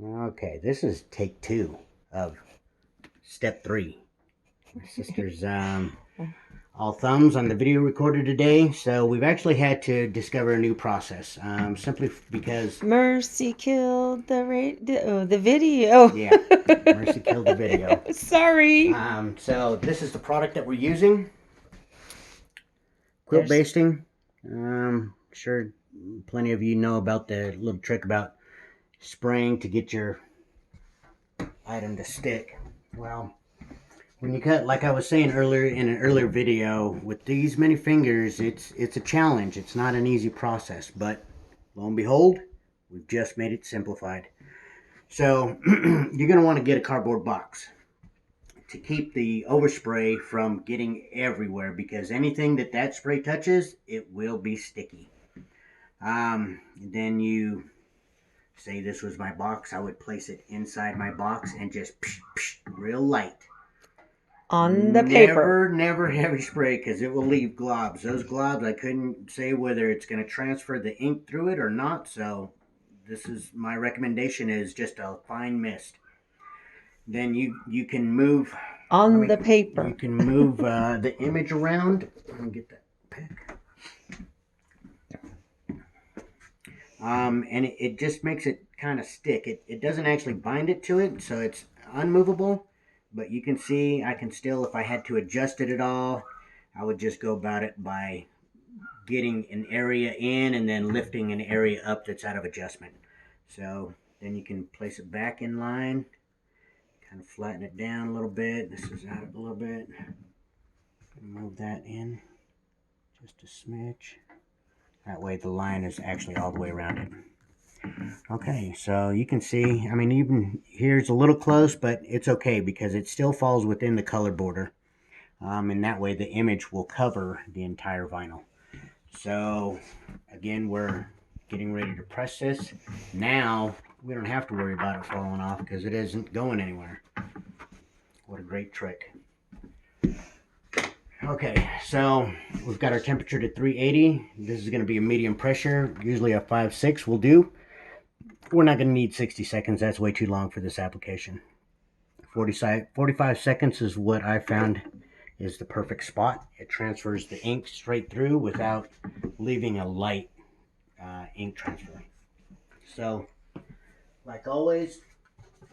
Okay, this is take 2 of step 3. My sister's all thumbs on the video recorder today, so we've actually had to discover a new process, simply because Mercy killed the video. yeah, Mercy killed the video. Sorry. So this is the product that we're using. Quilt Basting. Sure, plenty of you know about the little trick about spraying to get your item to stick. Well, when you cut, like I was saying earlier in an earlier video, with these many fingers, it's a challenge. It's not an easy process, but lo and behold, we've just made it simplified. So you're going to want to get a cardboard box to keep the overspray from getting everywhere, because anything that spray touches, it will be sticky. Then you say this was my box, I would place it inside my box and just real light on the paper. Never heavy spray, because it will leave globs. Those globs, I couldn't say whether it's going to transfer the ink through it or not, so this is my recommendation, is just a fine mist. Then you can move on the paper. You can move the image around. Let me get that pick. And it just makes it kind of stick. It doesn't actually bind it to it, so it's unmovable. But you can see I can still, if I had to adjust it at all, I would just go about it by getting an area in and then lifting an area up that's out of adjustment. So then you can place it back in line, kind of flatten it down a little bit. This is out a little bit. Move that in just a smidge. That way the line is actually all the way around it. Okay, so you can see, I mean, even here's a little close, but it's okay because it still falls within the color border. And that way the image will cover the entire vinyl. So again, we're getting ready to press this. Now we don't have to worry about it falling off because it isn't going anywhere. What a great trick. Okay, so we've got our temperature to 380. This is going to be a medium pressure. Usually a 5-6 will do. We're not going to need 60 seconds. That's way too long for this application. 45 seconds is what I found is the perfect spot. It transfers the ink straight through without leaving a light ink transfer. So, like always,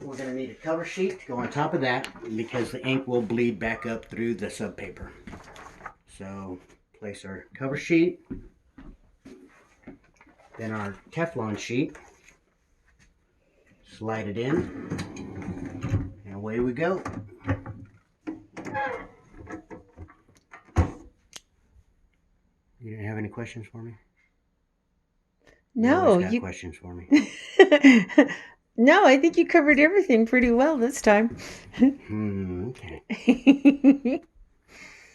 we're going to need a cover sheet to go on top of that because the ink will bleed back up through the sub paper. So, place our cover sheet, then our Teflon sheet, slide it in, and away we go. You didn't have any questions for me? No, you got questions for me. No, I think you covered everything pretty well this time. Okay.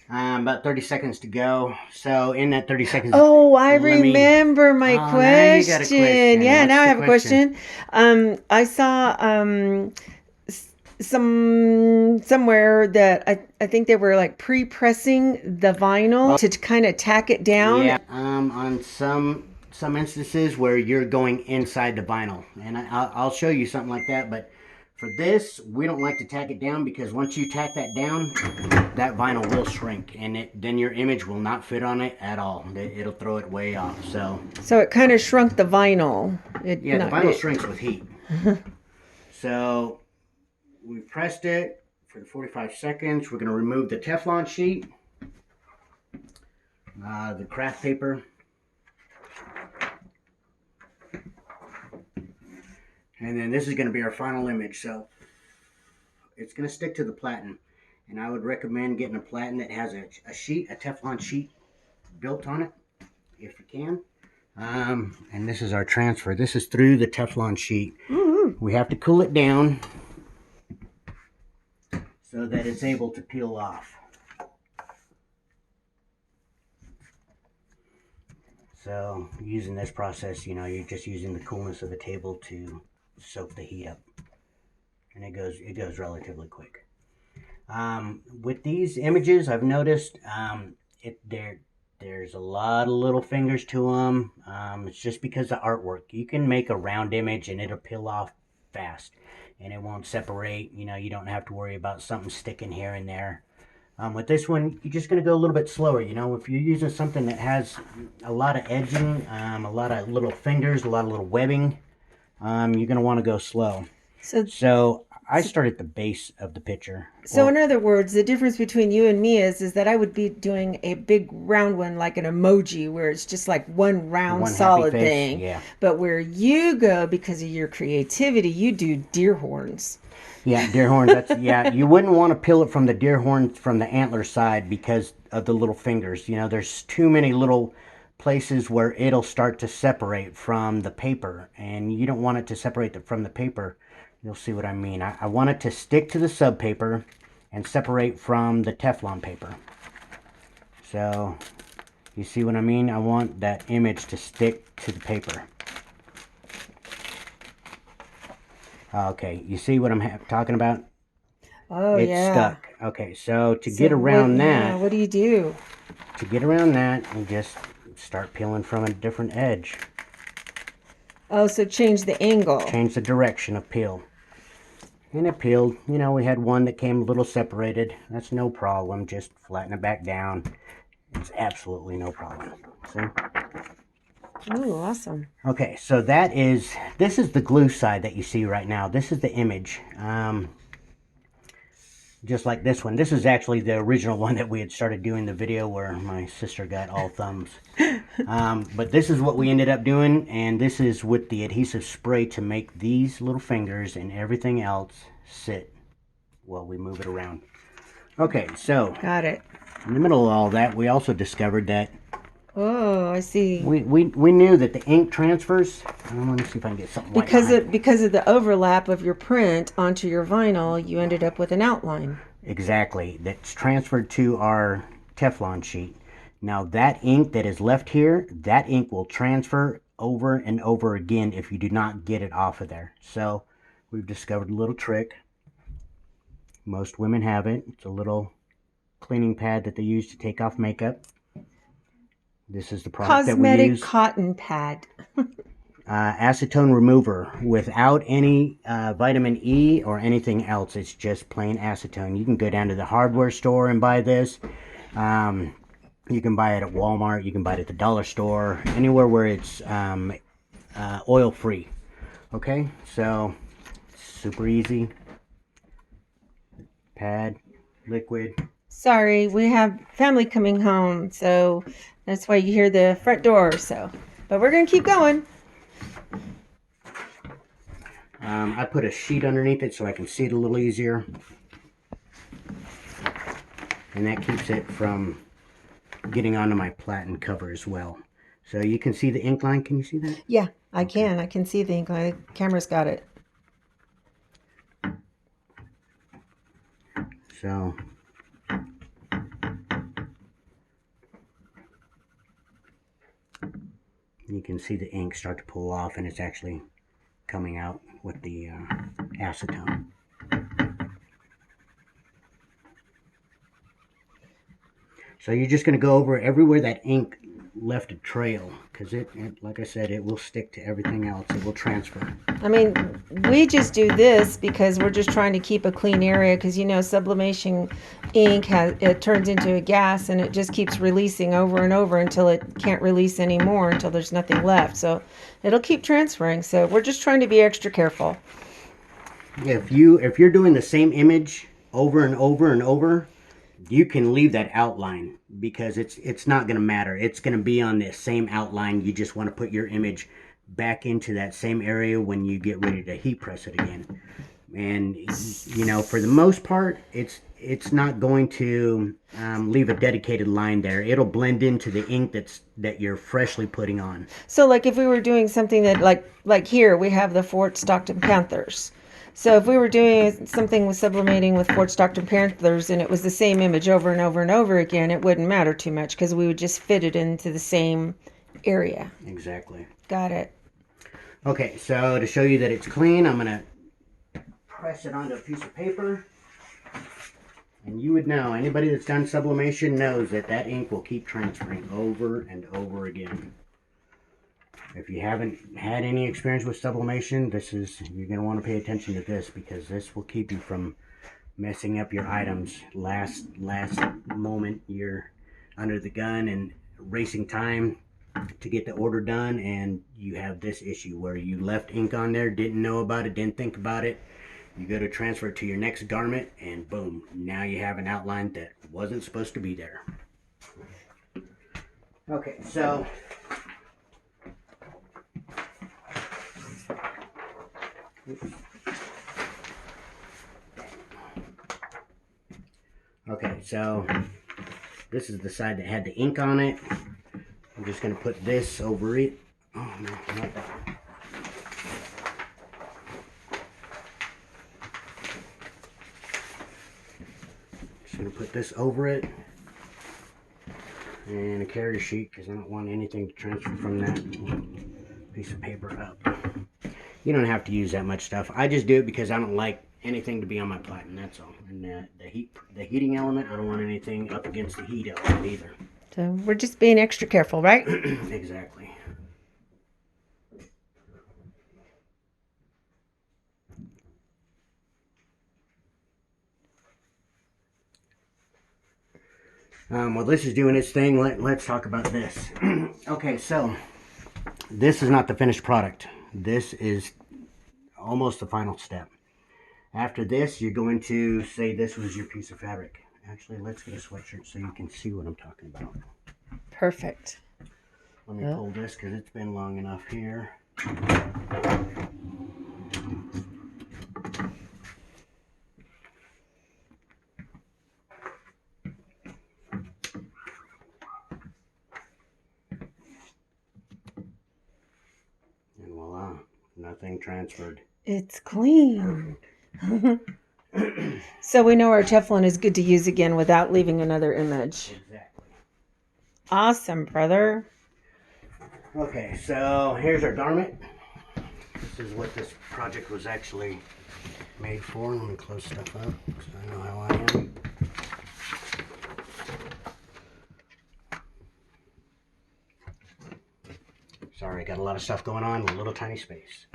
About 30 seconds to go. So in that 30 seconds... Oh, I remember my question. Now you got a question. Yeah, now I have a question. I saw somewhere that I think they were like pre-pressing the vinyl to kind of tack it down. Yeah, on some instances where you're going inside the vinyl, and I'll show you something like that. But for this, we don't like to tack it down because once you tack that down, that vinyl will shrink, and then your image will not fit on it at all. It'll throw it way off. So it kind of shrunk the vinyl. The vinyl shrinks with heat. So we pressed it for the 45 seconds. We're going to remove the Teflon sheet, the craft paper, and then this is going to be our final image. So it's going to stick to the platen, and I would recommend getting a platen that has a Teflon sheet built on it, if you can. And this is our transfer. This is through the Teflon sheet. We have to cool it down so that it's able to peel off. So using this process, you know, you're just using the coolness of the table to soak the heat up, and it goes relatively quick. With these images, I've noticed there's a lot of little fingers to them. It's just because of artwork. You can make a round image and it'll peel off fast, and it won't separate. You know, you don't have to worry about something sticking here and there. With this one, you're just going to go a little bit slower. You know, if you're using something that has a lot of edging, a lot of little fingers, a lot of little webbing, you're going to want to go slow. So I start at the base of the picture. So in other words, the difference between you and me is that I would be doing a big round one like an emoji where it's just like one round solid thing. Yeah. But where you go, because of your creativity, you do deer horns. Yeah, deer horns. That's, yeah, you wouldn't want to peel it from the deer horn from the antler side because of the little fingers. You know, there's too many little places where it'll start to separate from the paper, and you don't want it to separate from the paper. You'll see what I mean. I want it to stick to the sub paper and separate from the Teflon paper. So, you see what I mean? I want that image to stick to the paper. Okay, you see what I'm talking about? Oh, it's stuck. Okay, so to get around that... what do you do? To get around that, you just start peeling from a different edge. Oh, so change the angle. Change the direction of peel. And it peeled. You know, we had one that came a little separated. That's no problem. Just flatten it back down. It's absolutely no problem. See? Oh, awesome. Okay, so this is the glue side that you see right now. This is the image. Just like this one. This is actually the original one that we had started doing the video where my sister got all thumbs. But this is what we ended up doing, and this is with the adhesive spray to make these little fingers and everything else sit while we move it around. Okay, so got it. In the middle of all that, we also discovered that oh, I see. We knew that the ink transfers. I want to see if I can get something because of the overlap of your print onto your vinyl, you ended up with an outline. Exactly. That's transferred to our Teflon sheet. Now that ink that is left here, that ink will transfer over and over again if you do not get it off of there. So we've discovered a little trick. Most women have it. It's a little cleaning pad that they use to take off makeup. This is the product that we use. Cosmetic cotton pad. Acetone remover without any vitamin E or anything else. It's just plain acetone. You can go down to the hardware store and buy this. You can buy it at Walmart. You can buy it at the dollar store. Anywhere where it's oil free. Okay, so super easy. Pad, liquid. Sorry, we have family coming home, so that's why you hear the front door. But we're gonna keep going. I put a sheet underneath it so I can see it a little easier, and that keeps it from getting onto my platen cover as well. So you can see the ink line. Can you see that? Yeah, I can. I can see the ink line. The camera's got it. So you can see the ink start to pull off, and it's actually coming out with the acetone. So you're just going to go over everywhere that ink left a trail, because it, like I said, it will stick to everything else. It will transfer. I mean, we just do this because we're just trying to keep a clean area, because you know sublimation ink it turns into a gas, and it just keeps releasing over and over until it can't release anymore, until there's nothing left. So it'll keep transferring. So we're just trying to be extra careful. If you're doing the same image over and over and over, you can leave that outline, because it's not going to matter. It's going to be on the same outline. You just want to put your image back into that same area when you get ready to heat press it again. And you know, for the most part, it's not going to leave a dedicated line there. It'll blend into the ink that you're freshly putting on. So like if we were doing something that like here we have the Fort Stockton Panthers. So if we were doing something with sublimating with Fort Stockton Panthers, and it was the same image over and over and over again, it wouldn't matter too much, because we would just fit it into the same area. Exactly. Got it. Okay, so to show you that it's clean, I'm going to press it onto a piece of paper. And you would know, anybody that's done sublimation knows that that ink will keep transferring over and over again. If you haven't had any experience with sublimation, you're going to want to pay attention to this, because this will keep you from messing up your items last moment. You're under the gun and racing time to get the order done, and you have this issue where you left ink on there, didn't know about it, didn't think about it. You go to transfer it to your next garment, and boom, now you have an outline that wasn't supposed to be there. Okay, so this is the side that had the ink on it. I'm just going to put this over it. Oh no, not that. Just going to put this over it, and a carrier sheet, because I don't want anything to transfer from that piece of paper up. You don't have to use that much stuff. I just do it because I don't like anything to be on my platen, that's all. And the heating element, I don't want anything up against the heat element either. So we're just being extra careful, right? Exactly. While this is doing its thing, let's talk about this. Okay, so this is not the finished product. This is almost the final step. After this, you're going to say this was your piece of fabric. Actually, let's get a sweatshirt so you can see what I'm talking about. Perfect. Let me pull this because it's been long enough here. And voila, nothing transferred. It's clean. So we know our Teflon is good to use again without leaving another image. Exactly. Awesome, brother. Okay, so here's our garment. This is what this project was actually made for. Let me close stuff up because I know how I am. Sorry, got a lot of stuff going on in a little tiny space.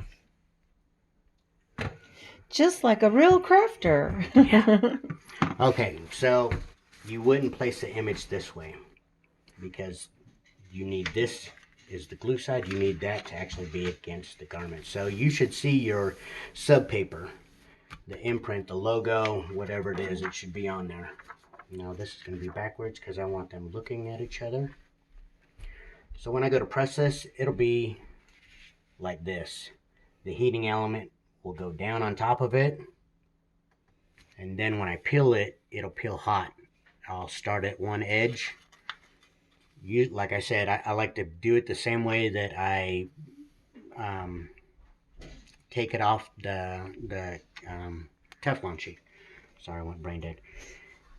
Just like a real crafter. Yeah. Okay, so you wouldn't place the image this way because you need this is the glue side. You need that to actually be against the garment. So you should see your sub paper, the imprint, the logo, whatever it is, it should be on there. Now this is going to be backwards because I want them looking at each other. So when I go to press this, it'll be like this. The heating element will go down on top of it, and then when I peel it, it'll peel hot. I'll start at one edge. Like I said, I like to do it the same way that I take it off the Teflon sheet. Sorry, I went brain dead.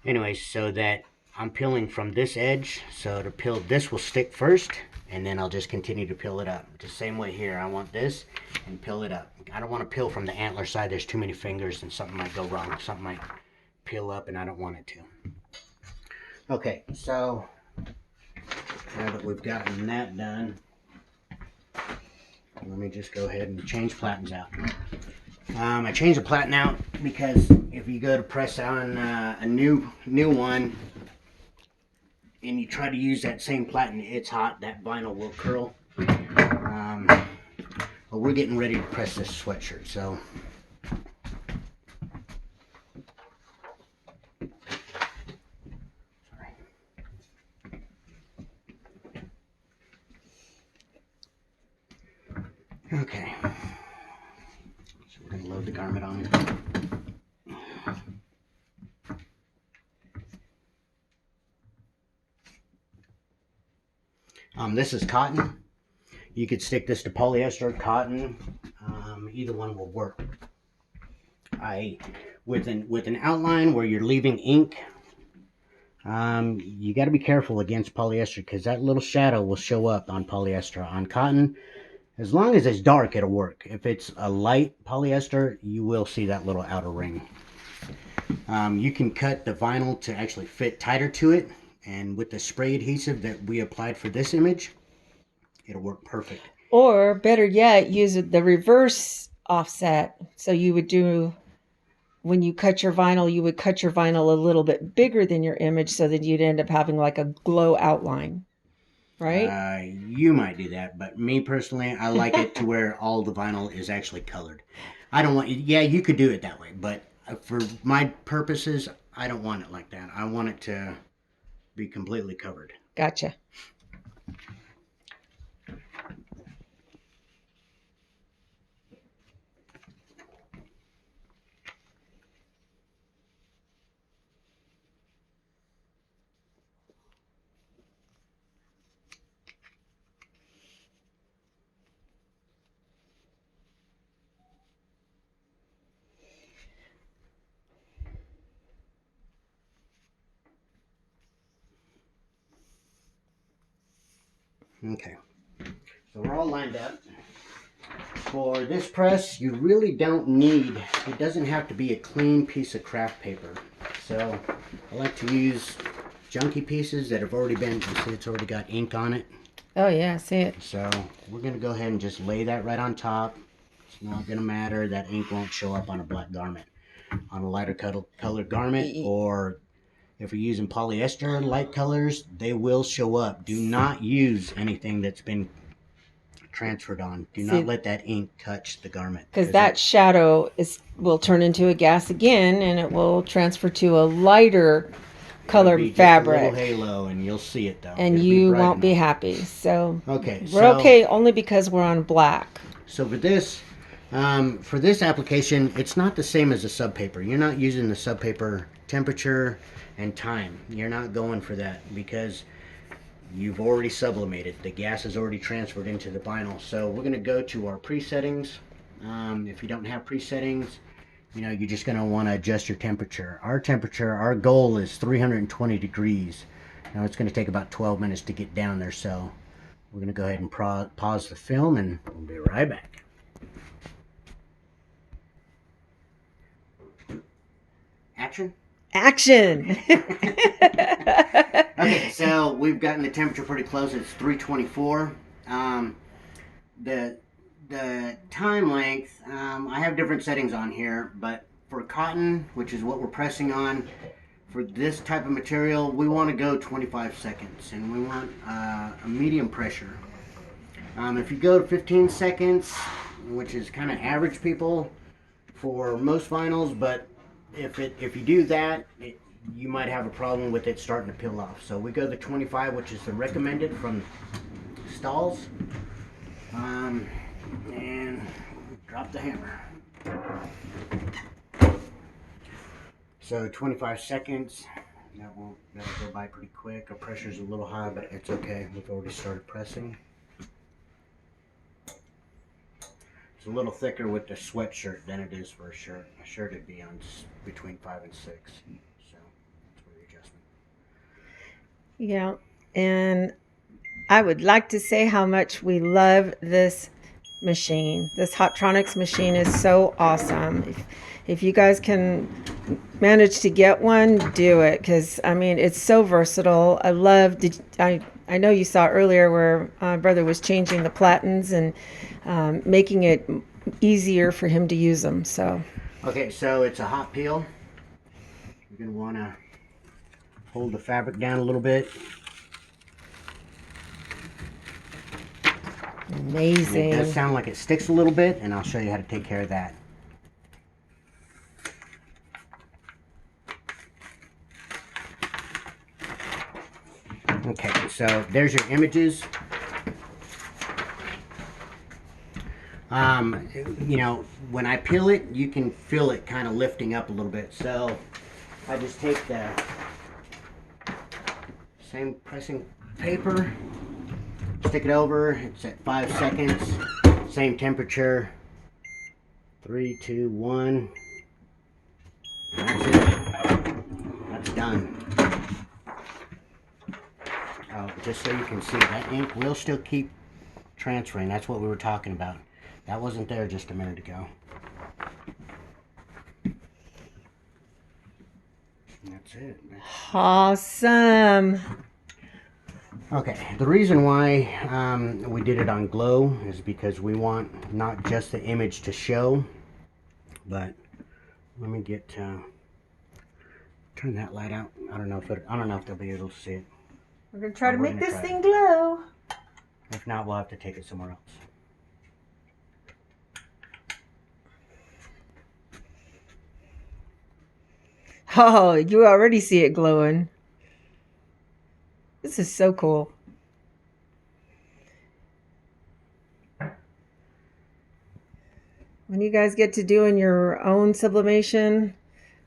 Anyways, so that I'm peeling from this edge, so to peel this will stick first, and then I'll just continue to peel it up. The same way here, I want this and peel it up. I don't want to peel from the antler side. There's too many fingers and something might go wrong. Something might peel up and I don't want it to. Okay, so now that we've gotten that done, let me just go ahead and change platens out. I changed the platen out because if you go to press on a new one and you try to use that same platen, it's hot. That vinyl will curl. But we're getting ready to press this sweatshirt, so sorry. Okay, so we're going to load the garment on. This is cotton. You could stick this to polyester, cotton, either one will work. With an outline where you're leaving ink, you got to be careful against polyester because that little shadow will show up on polyester. On cotton, as long as it's dark, it'll work. If it's a light polyester, you will see that little outer ring. You can cut the vinyl to actually fit tighter to it, and with the spray adhesive that we applied for this image, it'll work perfect. Or better yet, use the reverse offset. So you would do, when you cut your vinyl, you would cut your vinyl a little bit bigger than your image so that you'd end up having like a glow outline, right? You might do that, but me personally, I like it to where all the vinyl is actually colored. I don't want. Yeah, you could do it that way, but for my purposes, I don't want it like that. I want it to be completely covered. Gotcha. Okay, so we're all lined up. For this press, you really don't need, it doesn't have to be a clean piece of craft paper. So I like to use junky pieces that have already been, you see it's already got ink on it. Oh yeah, I see it. So we're going to go ahead and just lay that right on top. It's not going to matter, that ink won't show up on a black garment. On a lighter colored garment, or if you're using polyester light colors, they will show up. Do not use anything that's been transferred on. Do not let that ink touch the garment. Because that shadow will turn into a gas again, and it will transfer to a lighter colored fabric. Just a little halo, and you'll see it though. And you won't be happy. So okay, we're okay only because we're on black. So for this application, it's not the same as a sub paper. You're not using the sub paper temperature and time. You're not going for that because you've already sublimated. The gas is already transferred into the vinyl. So we're going to go to our presettings. If you don't have presettings, you're just going to want to adjust your temperature. Our goal is 320 degrees. Now it's going to take about 12 minutes to get down there. So we're going to go ahead and pause the film, and we'll be right back. Action! Okay, so we've gotten the temperature pretty close. It's 324. The time length, I have different settings on here, but for cotton, which is what we're pressing on, for this type of material, we want to go 25 seconds, and we want a medium pressure. If you go to 15 seconds, which is kind of average people for most vinyls, but if you do that, you might have a problem with it starting to peel off. So we go to 25, which is the recommended from Stalls, and drop the hammer. So 25 seconds. That'll go by pretty quick. Our pressure's a little high, but it's okay. We've already started pressing. It's a little thicker with the sweatshirt than it is for a shirt. A shirt would be on between 5 and 6. So that's where the adjustment. Yeah, and I would like to say how much we love this machine. This Hotronix machine is so awesome. If you guys can manage to get one, do it, because I mean it's so versatile. I know you saw earlier where my brother was changing the platens and making it easier for him to use them. So okay, so it's a hot peel. You're gonna want to hold the fabric down a little bit. Amazing. And it does sound like it sticks a little bit, and I'll show you how to take care of that. Okay, so there's your images. When I peel it, you can feel it kind of lifting up a little bit. So I just take the same pressing paper, stick it over. It's at 5 seconds. Same temperature. 3, 2, 1. That's it. That's done. Just so you can see, that ink will still keep transferring. That's what we were talking about. That wasn't there just a minute ago. That's it. Awesome. Okay, the reason why we did it on glow is because we want not just the image to show, but let me get turn that light out. I don't know if they'll be able to see it. We're gonna try to We're make gonna this try thing it. glow. If not, we'll have to take it somewhere else. Oh, you already see it glowing. This is so cool. When you guys get to doing your own sublimation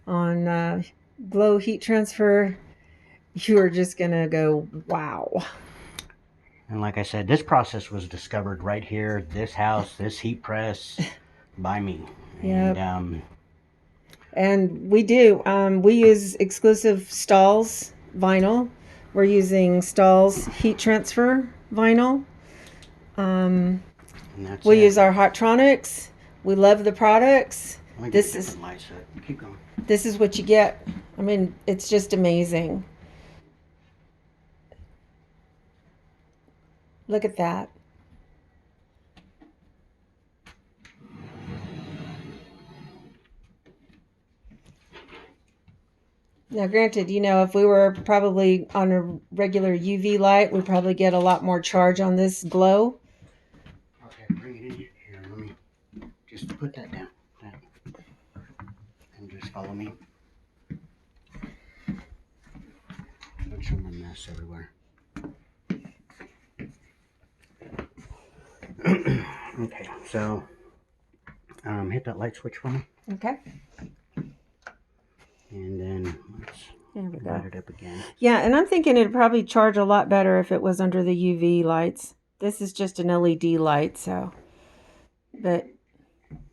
on glow heat transfer, you are just gonna go, wow. And like I said, this process was discovered right here, this house, this heat press, by me. Yep. And And we do. We use exclusive Stahl's vinyl. We're using Stahl's heat transfer vinyl. and that's We it. use our Hotronics. We love the products. Let me get This a is different light set. Keep going. this is what you get. I mean, it's just amazing. Look at that. Now, granted, you know, if we were probably on a regular UV light, we'd probably get a lot more charge on this glow. Okay, bring it in here. Let me just put that down. And just follow me. Don't show my mess everywhere. Okay, so hit that light switch for me. Okay. And then let's There we light go. it up again. Yeah, and I'm thinking it'd probably charge a lot better if it was under the UV lights. This is just an LED light, so. But,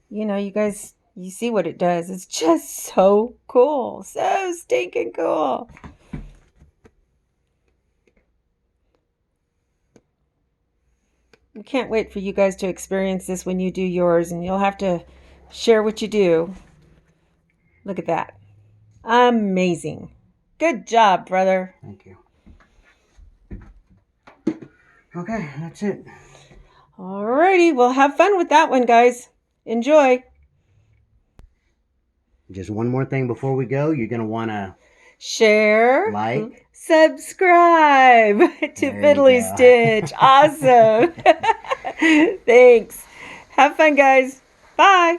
you know, you guys, you see what it does. It's just so cool. So stinking cool. I can't wait for you guys to experience this when you do yours, and you'll have to share what you do. Look at that. Amazing. Good job, brother. Thank you. Okay, that's it. Alrighty, well, have fun with that one, guys. Enjoy. Just one more thing before we go. You're going to want to Share, like, subscribe to There you Fiddly go. Stitch. Awesome. Thanks. Have fun, guys. Bye.